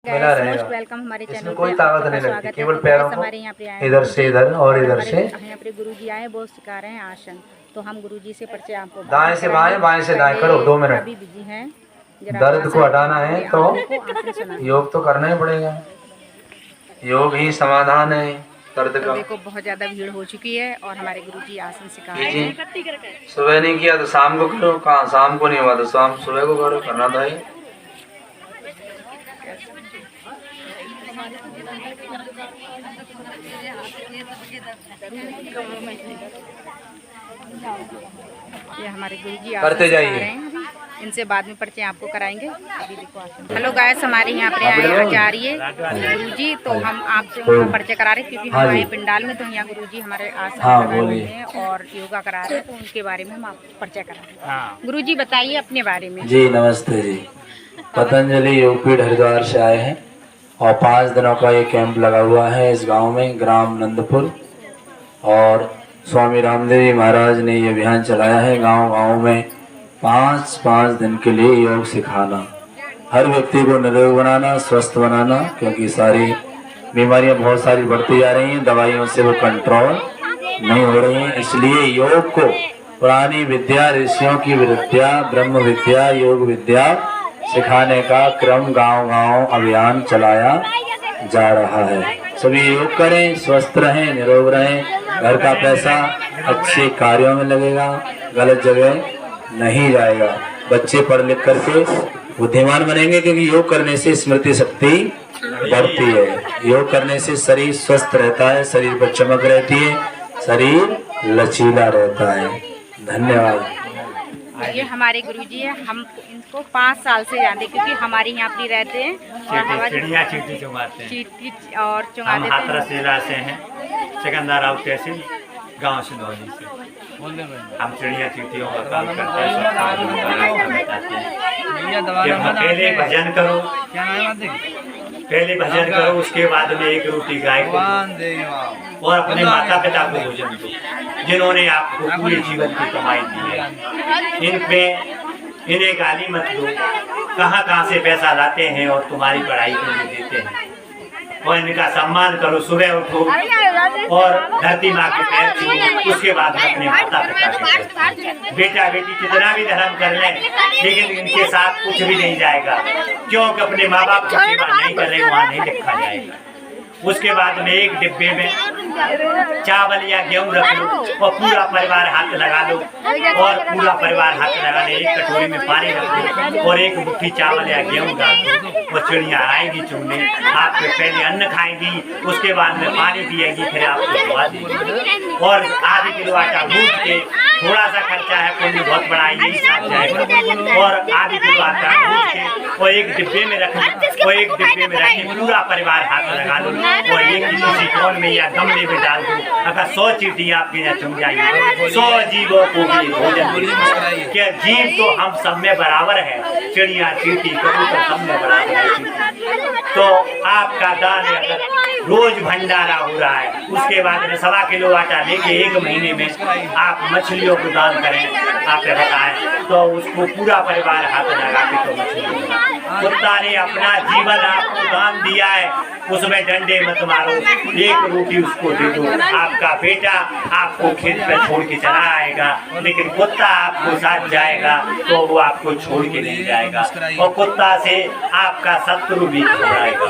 मिला रहेगा। वेलकम हमारे चैनल इसमें कोई ताकत नहीं लगती, केवल पैरों को हमारे यहाँ पे इधर से इधर और इधर से। यहाँ पे गुरुजी आए, वो सिखा रहे हैं आसन। तो हम गुरुजी से परिचय आपको दाएं से बाएं, बाएं से दाएं करो 2 मिनट। अभी बिजी हैं, दर्द को हटाना है तो योग तो करना ही पड़ेगा। योग ही समाधान है दर्द का। देखो बहुत ज्यादा भीड़ हो चुकी है और हमारे गुरुजी आसन सिखा रहे हैं। सुबह नहीं किया तो शाम को करो, कहाँ शाम को नहीं हुआ तो शाम सुबह को करो, करना था ही। ये हमारे गुरुजी करते जाइए, इनसे बाद में परिचय आपको कराएंगे। अभी देखो आसन। हेलो गाइस, हमारे यहाँ पे आए आचार्य गुरुजी, तो हम आपसे उनका परिचय करा रहे हैं क्योंकि हम आए पिंडाल में, तो यहाँ गुरुजी हमारे आसन करा रहे हैं और योगा करा रहे हैं, तो उनके बारे में हम आपको परिचय करा रहे हैं। गुरुजी बताइए अपने बारे में। जी नमस्ते जी, पतंजलि योगपीठ हरिद्वार से आए हैं और 5 दिनों का ये कैंप लगा हुआ है इस गांव में, ग्राम नंदपुर। और स्वामी रामदेव जी महाराज ने ये अभियान चलाया है गांव गांव में 5-5 दिन के लिए योग सिखाना, हर व्यक्ति को निरोग बनाना, स्वस्थ बनाना, क्योंकि सारी बीमारियां बहुत सारी बढ़ती जा रही हैं, दवाइयों से वो कंट्रोल नहीं हो रही हैं। इसलिए योग को पुरानी विद्या, ऋषियों की विद्या, ब्रह्म विद्या, योग विद्या सिखाने का क्रम गांव-गांव अभियान चलाया जा रहा है। सभी योग करें, स्वस्थ रहें, निरोग रहें, घर का पैसा अच्छे कार्यों में लगेगा, गलत जगह नहीं जाएगा। बच्चे पढ़ लिख करके बुद्धिमान बनेंगे, क्योंकि योग करने से स्मृति शक्ति बढ़ती है। योग करने से शरीर स्वस्थ रहता है, शरीर पर चमक रहती है, शरीर लचीला रहता है। धन्यवाद। ये हमारे गुरुजी है, हम इनको 5 साल से जानते, क्योंकि हमारे यहाँ पे रहते हैं और चिड़िया चींटी चुंगाते हैं। चींटी और हम चुंगाते हाथरस जिला से हैं, सिकंदराव तहसील, गांव सिंधौली से। हम चिड़िया चींटियों का काम करते हैं, सब काम बताते हैं। पहले भजन करो, पहले भजन करो, उसके बाद में 1 रोटी गाय को और अपने माता पिता को भोजन दो, जिन्होंने आपको पूरे जीवन की कमाई दी है। इन पे इन्हें गाली मत दो, कहाँ से पैसा लाते हैं और तुम्हारी पढ़ाई के लिए देते हैं। और इनका सम्मान करो, सुबह उठो और धरती माँ के पैर छूओ, उसके बाद अपने माता पिता के। बेटा बेटी कितना भी धर्म कर लें, लेकिन इनके साथ कुछ भी नहीं जाएगा, क्योंकि अपने माँ बाप की सेवा नहीं कर रहे, वहाँ नहीं लिखा जाएगा। उसके बाद में 1 डिब्बे में चावल या गेहूं रख लो और पूरा परिवार हाथ लगा लो, और पूरा परिवार हाथ लगा ले। 1 कटोरी में पानी रख लो और 1 मुट्ठी चावल या गेहूं डाल दो, और चिड़िया आएगी चुनने, आपके पहले अन्न खाएंगी, उसके बाद में पानी पिएगी, फिर आपको खवा देगी। और आधे किलो आटा भून के, थोड़ा सा खर्चा है, पुण्य बहुत बड़ा यही साथ जाएगा। और आधे किलो आटा भून के और 1 डिब्बे में रख, और 1 डिब्बे में रख के पूरा परिवार हाथ लगा लो, और एक किसी कौन में या गमले में डाल दो। अगर 100 चींटियां आपके यहाँ चुन जाएंगी, 100 जीवों को भी भोजन। क्या जीव तो हम सब में बराबर है, चिड़िया चींटी कबूतर सब में बराबर है। तो आपका दान अगर रोज भंडारा हो रहा है, उसके बाद में 1.25 किलो आटा लेके 1 महीने में आप मछलियों को दान करें, आपने बताएं, तो उसको पूरा परिवार हाथ लगा के तो मछली। कुत्ता ने अपना जीवन आपको दान दिया है, उसमें डंडे मत मारो, 1 रोटी उसको दे दो। आपका बेटा आपको खेत पे छोड़ के चला आएगा, लेकिन कुत्ता आपको साथ जाएगा तो वो आपको छोड़ के नहीं जाएगा, और कुत्ता से आपका शत्रु भी खबराएगा।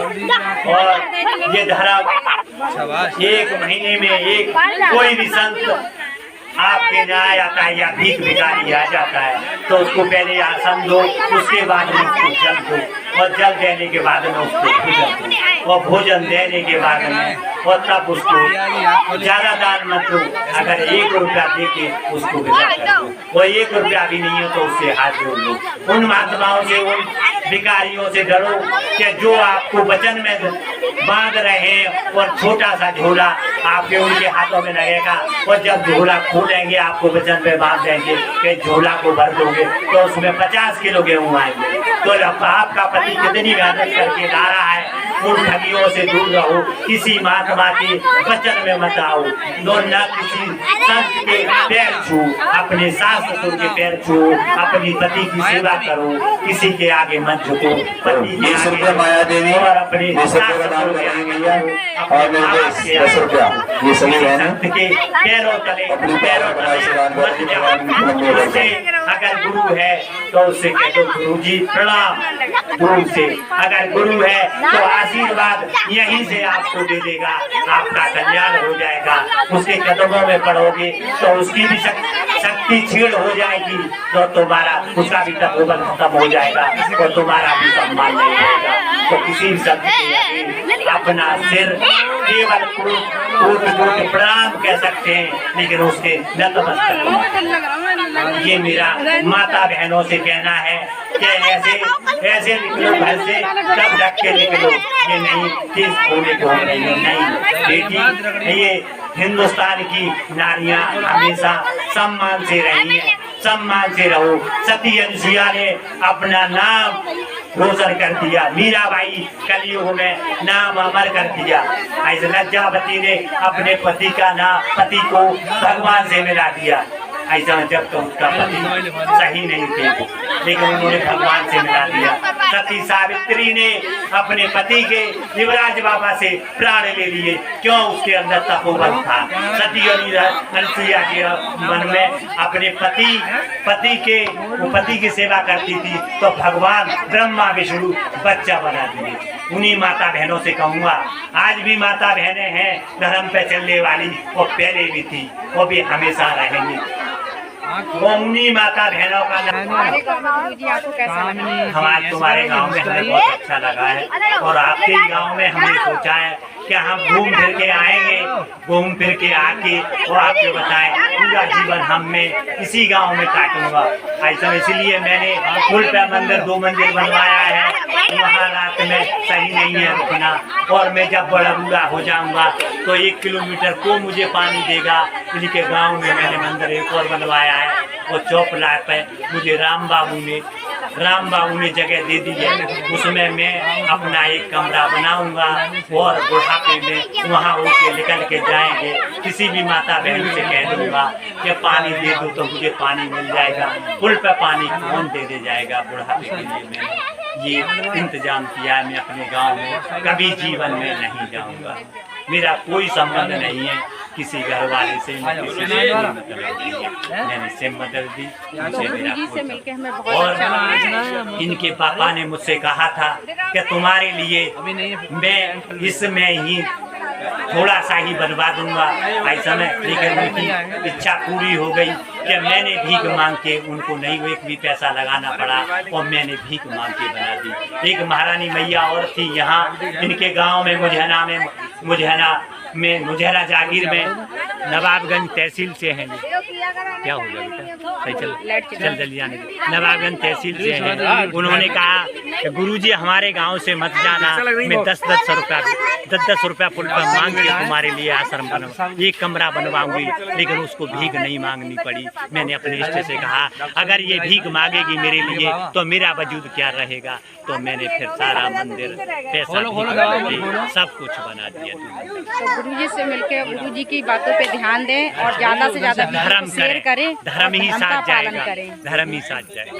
और ये धर्म 1 महीने में एक कोई भी संत आपके न्याय आता है या भीख भिखारी आ जाता है, तो उसको पहले आसन दो, उसके बाद में उसको जल दो, और जल देने के बाद में उसको भोजन दो, और भोजन देने के बाद में और तब उसको ज्यादा दान मत दो। अगर 1 रुपया दे के उसको विदा कर दो, और 1 रुपया भी नहीं हो तो उससे हाथ जोड़ लो। उन महात्माओं से, उन भिखारियों से डरो कि जो आपको वचन में बांध रहे हैं, और छोटा सा झोला आपके उनके हाथों में लगेगा, और जब झोला खोलेंगे आपको वचन में बांध देंगे कि झोला को भर दोगे, तो उसमें 50 किलो गेहूँ आएंगे। तो आपका पति कितनी मेहनत करके ला रहा है, उन ठगियों से दूर रहो, किसी महात्मा के वचन में मत आओ, न किसी संत के पैर छू, अपने सास ससुर के पैर छू, अपनी पति की सेवा करो, किसी के आगे मत झुको, पति के आगे माया देवी और अपने सास ससुर के आगे ये सभी संत के पैरों तले मत जाओ। उससे अगर गुरु है तो उससे कह दो गुरु जी प्रणाम, गुरु से अगर गुरु है तो आशीर्वाद यहीं से आपको दे देगा, आपका कल्याण हो जाएगा। उसके कदमों में पड़ोगे तो उसकी भी शक्ति छीड़ हो जाएगी, तो तुम्हारा उसका भी तपोबल खत्म हो जाएगा, तो तुम्हारा भी सम्मान नहीं होगा। तो किसी भी संत के आगे अपना सिर केवल कोट प्रणाम कह सकते हैं, लेकिन उसके नतमस्तक। ये मेरा माता बहनों से कहना है कि ऐसे निकलो घर से, तब ढक के निकलो, ये नहीं किस होने को नहीं बेटी। ये हिंदुस्तान की नारियां हमेशा सम्मान से रही हैं, सम्मान से रहो। सती अनुसुईया ने अपना नाम रोशन कर दिया, मीराबाई कलयुग में नाम अमर कर दिया, ऐसे लज्जावती ने अपने पति का नाम, पति को भगवान से मिला दिया। ऐसा जब तो उसका पति सही नहीं थे, लेकिन उन्होंने भगवान से मिला दिया। सती सावित्री ने अपने पति के युवराज बाबा से प्राण ले लिए, क्यों? उसके अंदर तपोबल था। सती अनुसुईया के मन में अपने पति की सेवा करती थी, तो भगवान ब्रह्मा विष्णु बच्चा बना दिए। उन्हीं माता बहनों से कहूँगा, आज भी माता बहनें हैं धर्म पे चलने वाली, वो पहले भी थी, वो भी हमेशा रहेंगी। वो उन्हीं माता बहनों का हमारे गाँव में गुरुजी आपको कैसा लगा? हमारे तुम्हारे गांव में हमें बहुत अच्छा लगा है, और आपके गांव में हमने सोचा है कि हम घूम फिर के आएंगे, घूम फिर के आके और आपको बताएं पूरा जीवन हम में इसी गांव में काटूंगा। ऐसा इसलिए मैंने पुल पे मंदिर 2 मंजिल बनवाया है, वहाँ रात में सही नहीं है रुकना, और मैं जब बड़ा बूढ़ा हो जाऊंगा तो 1 किलोमीटर को मुझे पानी देगा। इनके गाँव में मैंने मंदिर एक और बनवाया है, वो चौपला पे मुझे राम बाबू ने जगह दे दी है, उसमें मैं अपना एक कमरा बनाऊंगा, और बुढ़ापे में वहाँ होके निकल के जाएंगे। किसी भी माता बहन से कह दूंगा कि पानी दे दो तो मुझे पानी मिल जाएगा, पुल पे पानी कौन दे जाएगा बुढ़ापे के लिए। मैंने ये इंतजाम किया है, मैं अपने गाँव में कभी जीवन में नहीं जाऊँगा, मेरा कोई संबंध नहीं है किसी घर वाले से, मैंने सिम्मत दी। गुरुजी से मिलके हमें बहुत अच्छा और इनके पापा ने मुझसे कहा था कि तुम्हारे लिए मैं इसमें ही थोड़ा सा ही बनवा दूंगा ऐसा में, लेकिन उनकी इच्छा पूरी हो गई कि मैंने भीख मांग के, उनको नहीं एक भी पैसा लगाना पड़ा, और मैंने भीख मांग के बना दी। एक महारानी मैया और थी यहाँ इनके गांव में, मुजहरा जागीर में, नवाबगंज तहसील से हैं। क्या हो गया बेटा? चल जल्दी जाने दे। नवाबगंज तहसील से हैं। उन्होंने कहा कि गुरुजी हमारे गांव से मत जाना, मैं 10-10 रुपया पुल पर मांग के तुम्हारे लिए आश्रम बनवा, एक कमरा बनवाऊंगी। लेकिन उसको भीख नहीं मांगनी पड़ी। मैंने अपने इष्ट से कहा अगर ये भीख मांगेगी मेरे लिए तो मेरा वजूद क्या रहेगा, तो मैंने फिर सारा मंदिर पैसा सब कुछ बना दिया। तो गुरुजी से मिलकर गुरुजी की बातों पे ध्यान दें और ज्यादा से ज्यादा धर्म शेयर करें, धर्म ही साथ पालन जाएगा, करें। धर्म ही साथ जाएगा।